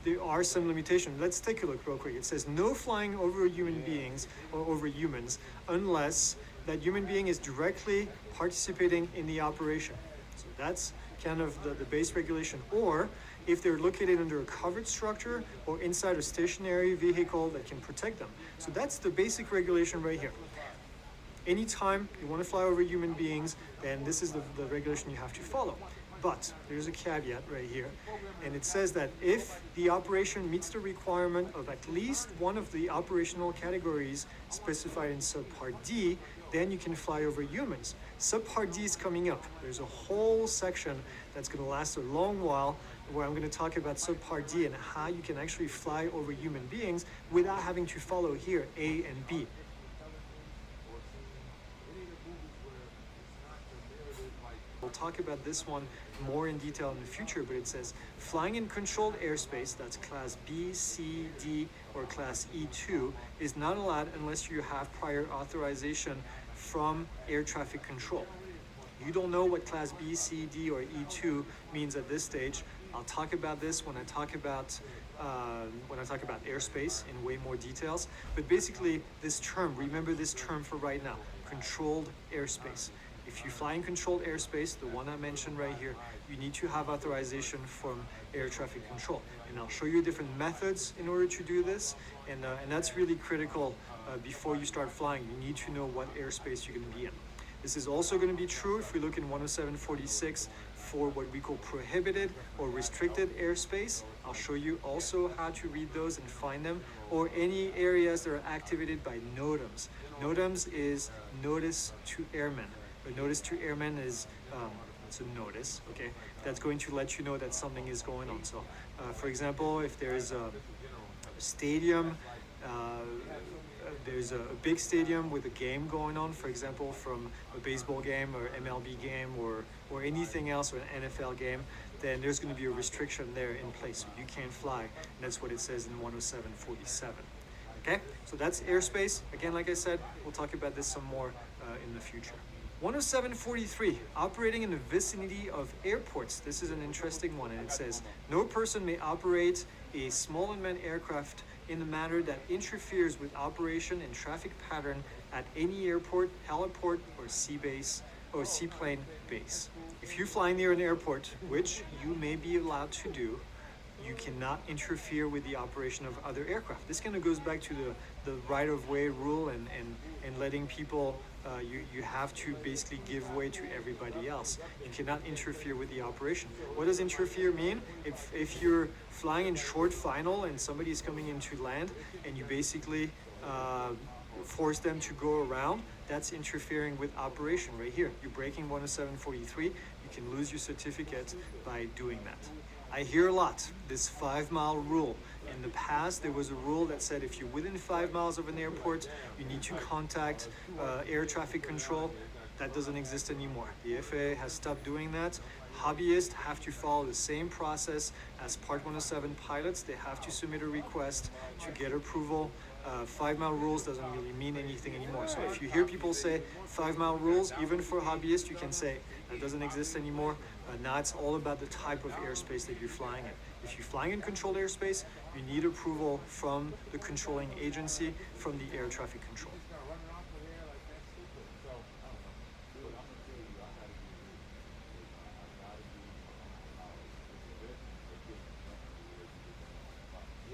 there are some limitations. Let's take a look real quick. It says no flying over human beings or over humans unless that human being is directly participating in the operation. So that's kind of the base regulation. Or if they're located under a covered structure or inside a stationary vehicle that can protect them. So that's the basic regulation right here. Anytime you want to fly over human beings, then this is the regulation you have to follow. But there's a caveat right here, and it says that if the operation meets the requirement of at least one of the operational categories specified in subpart D, then you can fly over humans. Subpart D is coming up. There's a whole section that's going to last a long while where I'm going to talk about subpart D and how you can actually fly over human beings without having to follow here A and B. We'll talk about this one more in detail in the future, but it says flying in controlled airspace, that's class B, C, D, or class E2, is not allowed unless you have prior authorization from air traffic control. You don't know what class B, C, D, or E2 means at this stage. I'll talk about this when I talk about airspace in way more details. But basically, this term, remember this term for right now, controlled airspace. If you fly in controlled airspace, the one I mentioned right here, you need to have authorization from air traffic control. And I'll show you different methods in order to do this. And that's really critical before you start flying. You need to know what airspace you're going to be in. This is also going to be true if we look in 10746 for what we call prohibited or restricted airspace. I'll show you also how to read those and find them, or any areas that are activated by NOTAMs. NOTAMs is notice to airmen. A notice to airmen is it's a notice, okay? That's going to let you know that something is going on. So, for example, if there is a stadium, there's a big stadium with a game going on, for example, from a baseball game or MLB game or anything else, or an NFL game, then there's going to be a restriction there in place. So you can't fly, and that's what it says in 10747. Okay, so that's airspace. Again, like I said, we'll talk about this some more in the future. 10743, operating in the vicinity of airports. This is an interesting one, and it says, no person may operate a small unmanned aircraft in a manner that interferes with operation and traffic pattern at any airport, heliport, or sea base, or seaplane base. If you fly near an airport, which you may be allowed to do, you cannot interfere with the operation of other aircraft. This kind of goes back to the right-of-way rule and letting people, you have to basically give way to everybody else. You cannot interfere with the operation. What does interfere mean? If you're flying in short final and somebody is coming into land and you basically force them to go around, that's interfering with operation right here. You're breaking 10743, you can lose your certificate by doing that. I hear a lot, this 5-mile rule in In the past, there was a rule that said if you're within 5 miles of an airport, you need to contact air traffic control. That doesn't exist anymore. The FAA has stopped doing that. Hobbyists have to follow the same process as Part 107 pilots. They have to submit a request to get approval. 5-mile rules doesn't really mean anything anymore. So if you hear people say 5-mile rules, even for hobbyists, you can say that doesn't exist anymore. Now it's all about the type of airspace that you're flying in. If you're flying in controlled airspace, you need approval from the controlling agency, from the air traffic control. Just gonna run it off of there like that's stupid. So I don't know. Dude, I'm gonna tell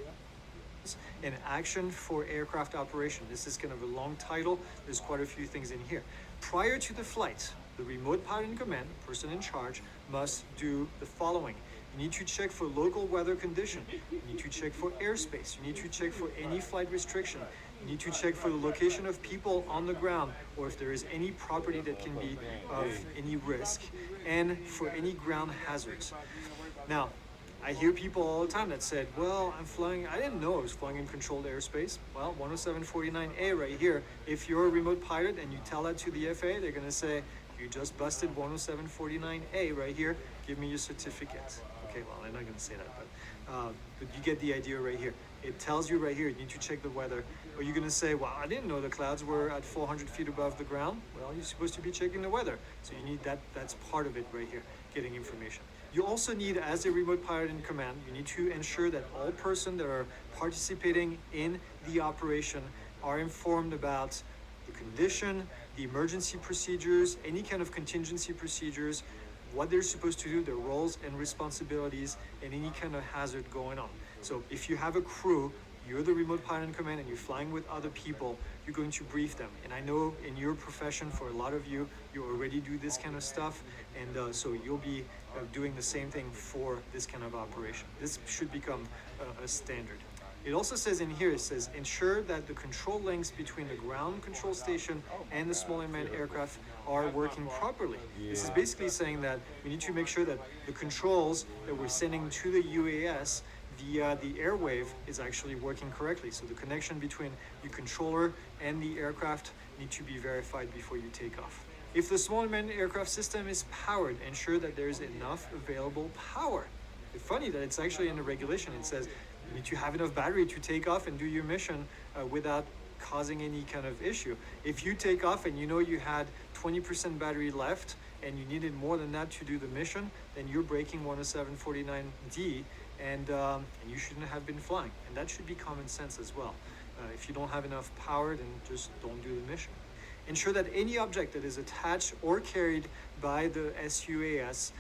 you, I gotta be An action for aircraft operation. This is kind of a long title. There's quite a few things in here. Prior to the flight, the remote pilot in command, person in charge, must do the following. You need to check for local weather condition. You need to check for airspace. You need to check for any flight restriction. You need to check for the location of people on the ground, or if there is any property that can be of any risk, and for any ground hazards. Now, I hear people all the time that said, well, I didn't know I was flying in controlled airspace. Well, 107.49A right here, if you're a remote pilot and you tell that to the FAA, they're gonna say, you just busted 107.49A right here, give me your certificate. Okay, well, they're not gonna say that, but you get the idea right here. It tells you right here, you need to check the weather. Or you're gonna say, well, I didn't know the clouds were at 400 feet above the ground. Well, you're supposed to be checking the weather. So you need that's part of it right here, getting information. You also need, as a remote pilot in command, you need to ensure that all persons that are participating in the operation are informed about the condition, the emergency procedures, any kind of contingency procedures, what they're supposed to do, their roles and responsibilities, and any kind of hazard going on. So if you have a crew, you're the remote pilot in command and you're flying with other people, you're going to brief them. And I know in your profession, for a lot of you, you already do this kind of stuff. And so you'll be doing the same thing for this kind of operation. This should become a standard. It also says in here, it says, ensure that the control links between the ground control station and the small unmanned aircraft are working properly. This is basically saying that we need to make sure that the controls that we're sending to the UAS via the airwave is actually working correctly. So the connection between your controller and the aircraft need to be verified before you take off. If the small unmanned aircraft system is powered, ensure that there's enough available power. It's funny that it's actually in the regulation. It says you need to have enough battery to take off and do your mission without causing any kind of issue. If you take off and you know you had 20% battery left and you needed more than that to do the mission, then you're breaking 107.49D and you shouldn't have been flying. And that should be common sense as well. If you don't have enough power, then just don't do the mission. Ensure that any object that is attached or carried by the SUAS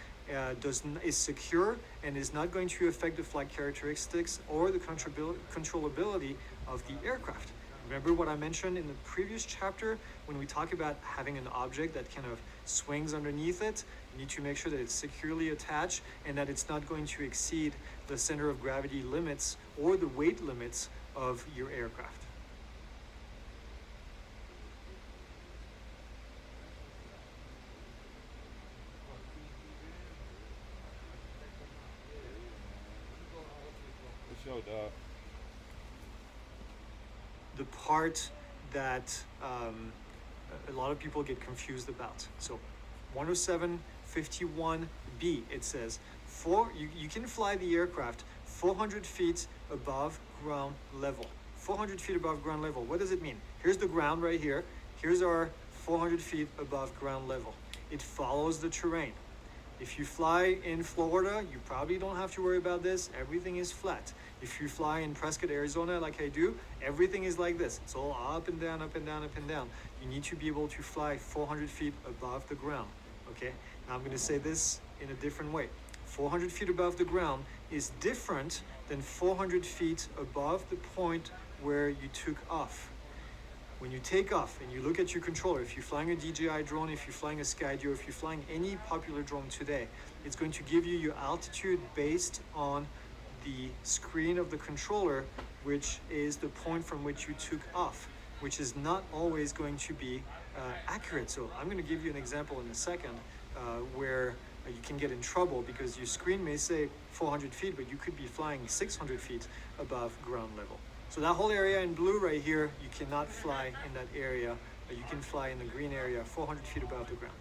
is secure and is not going to affect the flight characteristics or the controllability of the aircraft. Remember what I mentioned in the previous chapter when we talk about having an object that kind of swings underneath it? You need to make sure that it's securely attached and that it's not going to exceed the center of gravity limits or the weight limits of your aircraft. The part that a lot of people get confused about. So 107.51B, it says, you can fly the aircraft 400 feet above ground level. 400 feet above ground level. What does it mean? Here's the ground right here. Here's our 400 feet above ground level. It follows the terrain. If you fly in Florida, you probably don't have to worry about this. Everything is flat. If you fly in Prescott, Arizona, like I do, everything is like this. It's all up and down, up and down, up and down. You need to be able to fly 400 feet above the ground, okay? Now I'm gonna say this in a different way. 400 feet above the ground is different than 400 feet above the point where you took off. When you take off and you look at your controller, if you're flying a DJI drone, if you're flying a Skydio, if you're flying any popular drone today, it's going to give you your altitude based on the screen of the controller, which is the point from which you took off, which is not always going to be accurate. So I'm going to give you an example in a second where you can get in trouble because your screen may say 400 feet, but you could be flying 600 feet above ground level. So that whole area in blue right here, you cannot fly in that area. You can fly in the green area 400 feet above the ground.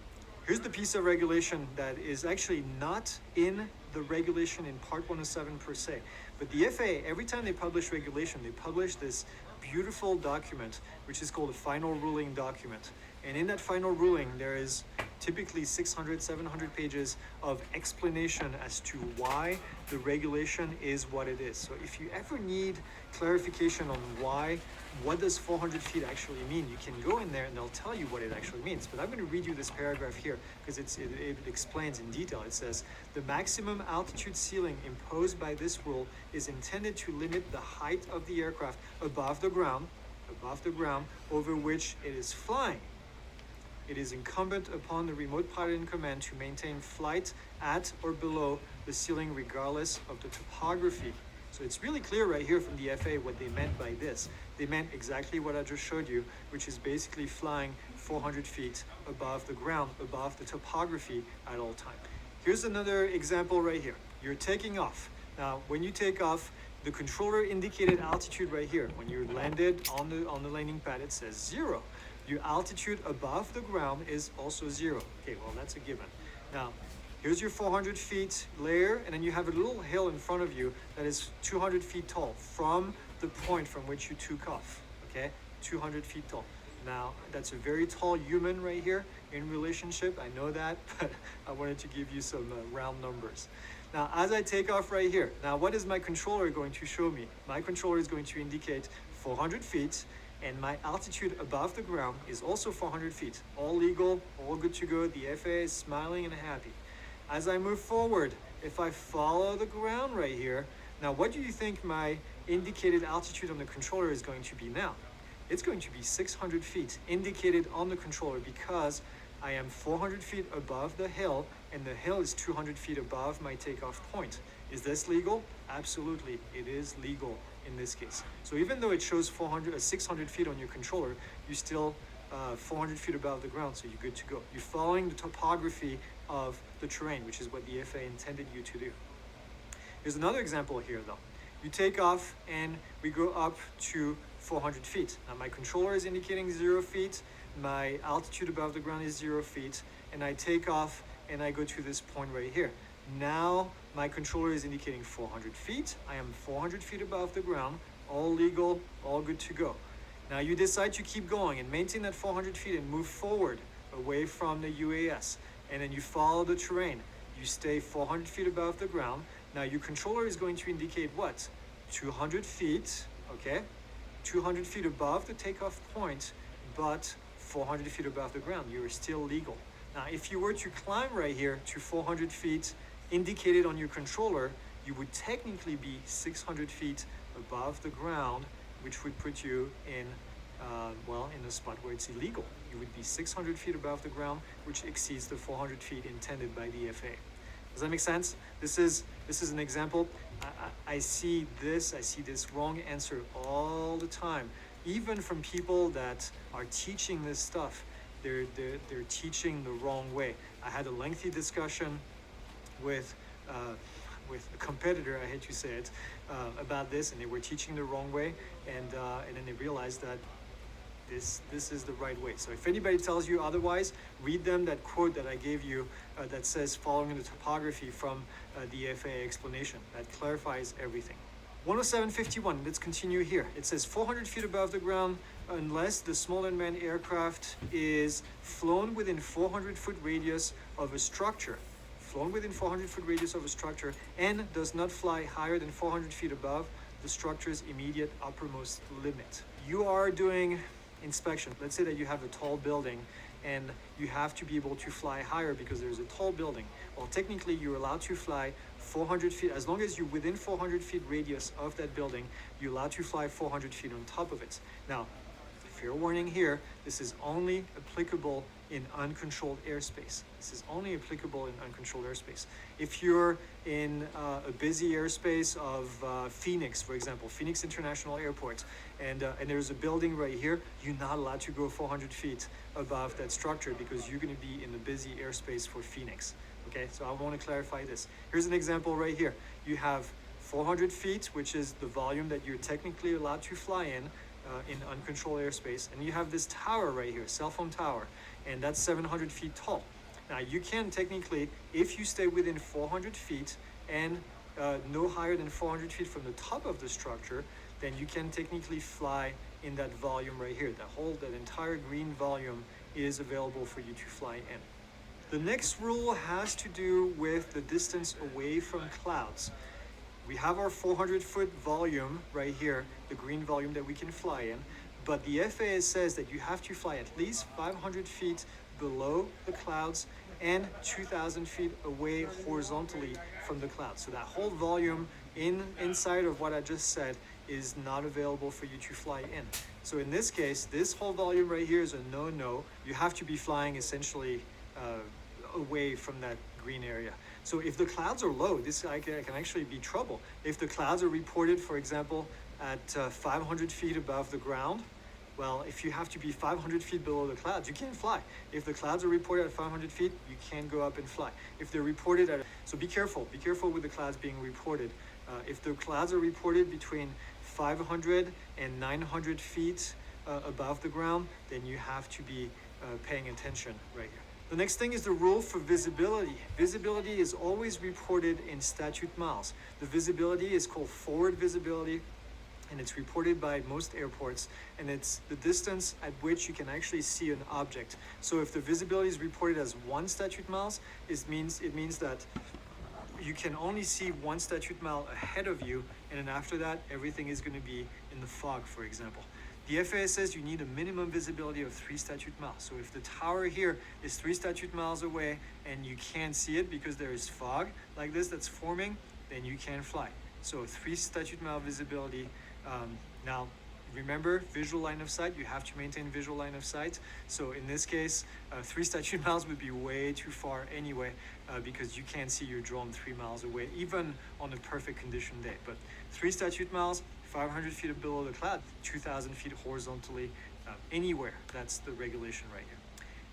Here's the piece of regulation that is actually not in the regulation in Part 107 per se. But the FAA, every time they publish regulation, they publish this beautiful document, which is called a final ruling document. And in that final ruling, there is typically 600, 700 pages of explanation as to why the regulation is what it is. So if you ever need clarification on what does 400 feet actually mean, you can go in there and they'll tell you what it actually means. But I'm going to read you this paragraph here because it explains in detail. It says, the maximum altitude ceiling imposed by this rule is intended to limit the height of the aircraft above the ground over which it is flying. It is incumbent upon the remote pilot in command to maintain flight at or below the ceiling regardless of the topography. So it's really clear right here from the FAA what they meant by this. They meant exactly what I just showed you, which is basically flying 400 feet above the ground, above the topography at all time. Here's another example right here. You're taking off. Now, when you take off, the controller indicated altitude right here. When you're landed on the landing pad, it says 0. Your altitude above the ground is also 0. Okay, well, that's a given. Now, here's your 400 feet layer, and then you have a little hill in front of you that is 200 feet tall from the point from which you took off, okay? 200 feet tall. Now, that's a very tall human right here in relationship. I know that, but I wanted to give you some round numbers. Now, as I take off right here, now what is my controller going to show me? My controller is going to indicate 400 feet, and my altitude above the ground is also 400 feet. All legal, all good to go. The FAA is smiling and happy. As I move forward, if I follow the ground right here, now what do you think my indicated altitude on the controller is going to be now? It's going to be 600 feet indicated on the controller because I am 400 feet above the hill and the hill is 200 feet above my takeoff point. Is this legal? Absolutely, it is legal in this case. So even though it shows 600 feet on your controller, you still 400 feet above the ground, so you're good to go. You're following the topography of the terrain, which is what the FAA intended you to do. Here's another example here though. You take off and we go up to 400 feet. Now my controller is indicating 0 feet, my altitude above the ground is 0 feet, and I take off and I go to this point right here. Now my controller is indicating 400 feet. I am 400 feet above the ground, all legal, all good to go. Now you decide to keep going and maintain that 400 feet and move forward away from the UAS. And then you follow the terrain. You stay 400 feet above the ground. Now your controller is going to indicate what? 200 feet, okay? 200 feet above the takeoff point, but 400 feet above the ground. You are still legal. Now, if you were to climb right here to 400 feet indicated on your controller, you would technically be 600 feet above the ground, which would put you in, in a spot where it's illegal. You would be 600 feet above the ground, which exceeds the 400 feet intended by the FAA. Does that make sense? This is an example. I see this wrong answer all the time, even from people that are teaching this stuff. They're teaching the wrong way. I had a lengthy discussion with a competitor, I hate to say it, about this, and they were teaching the wrong way, and then they realized that this is the right way. So if anybody tells you otherwise, read them that quote that I gave you that says following the topography from the FAA explanation. That clarifies everything. 107.51, let's continue here. It says 400 feet above the ground unless the small unmanned aircraft is flown within 400-foot radius of a structure. Flown within 400-foot radius of a structure and does not fly higher than 400 feet above the structure's immediate uppermost limit. You are doing inspection. Let's say that you have a tall building and you have to be able to fly higher because there's a tall building. Well, technically you're allowed to fly 400 feet, as long as you're within 400 feet radius of that building, you're allowed to fly 400 feet on top of it. Now, fair warning here, this is only applicable in uncontrolled airspace. This is only applicable in uncontrolled airspace. If you're in a busy airspace of Phoenix, for example, Phoenix International Airport, and there's a building right here, you're not allowed to go 400 feet above that structure because you're going to be in the busy airspace for Phoenix. Okay, so I want to clarify this. Here's an example right here. You have 400 feet, which is the volume that you're technically allowed to fly in uncontrolled airspace. And you have this tower right here, cell phone tower, and that's 700 feet tall. Now you can technically, if you stay within 400 feet and no higher than 400 feet from the top of the structure, then you can technically fly in that volume right here. That entire green volume is available for you to fly in. The next rule has to do with the distance away from clouds. We have our 400-foot volume right here, the green volume that we can fly in, but the FAA says that you have to fly at least 500 feet below the clouds and 2,000 feet away horizontally from the clouds. So that whole volume inside of what I just said is not available for you to fly in. So in this case, this whole volume right here is a no-no. You have to be flying essentially away from that green area. So if the clouds are low, this can actually be trouble. If the clouds are reported, for example, at 500 feet above the ground, well, if you have to be 500 feet below the clouds, you can't fly. If the clouds are reported at 500 feet, you can't go up and fly. If they're reported at, so be careful with the clouds being reported. If the clouds are reported between 500 and 900 feet above the ground, then you have to be paying attention right here. The next thing is the rule for visibility. Visibility is always reported in statute miles. The visibility is called forward visibility, and it's reported by most airports, and it's the distance at which you can actually see an object. So if the visibility is reported as 1 statute miles, it means that you can only see 1 statute mile ahead of you, and then after that, everything is going to be in the fog, for example. The FAA says you need a minimum visibility of 3 statute miles. So if the tower here is 3 statute miles away and you can't see it because there is fog like this that's forming, then you can't fly. So 3 statute mile visibility. Now, remember, visual line of sight, you have to maintain visual line of sight. So in this case, 3 statute miles would be way too far anyway, because you can't see your drone 3 miles away, even on a perfect condition day. But 3 statute miles, 500 feet below the cloud, 2,000 feet horizontally, anywhere. That's the regulation right here.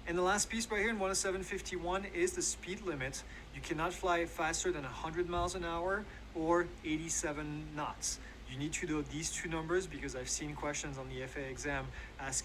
And the last piece right here in 107.51 is the speed limit. You cannot fly faster than 100 miles an hour or 87 knots. You need to know these 2 numbers because I've seen questions on the FAA exam asking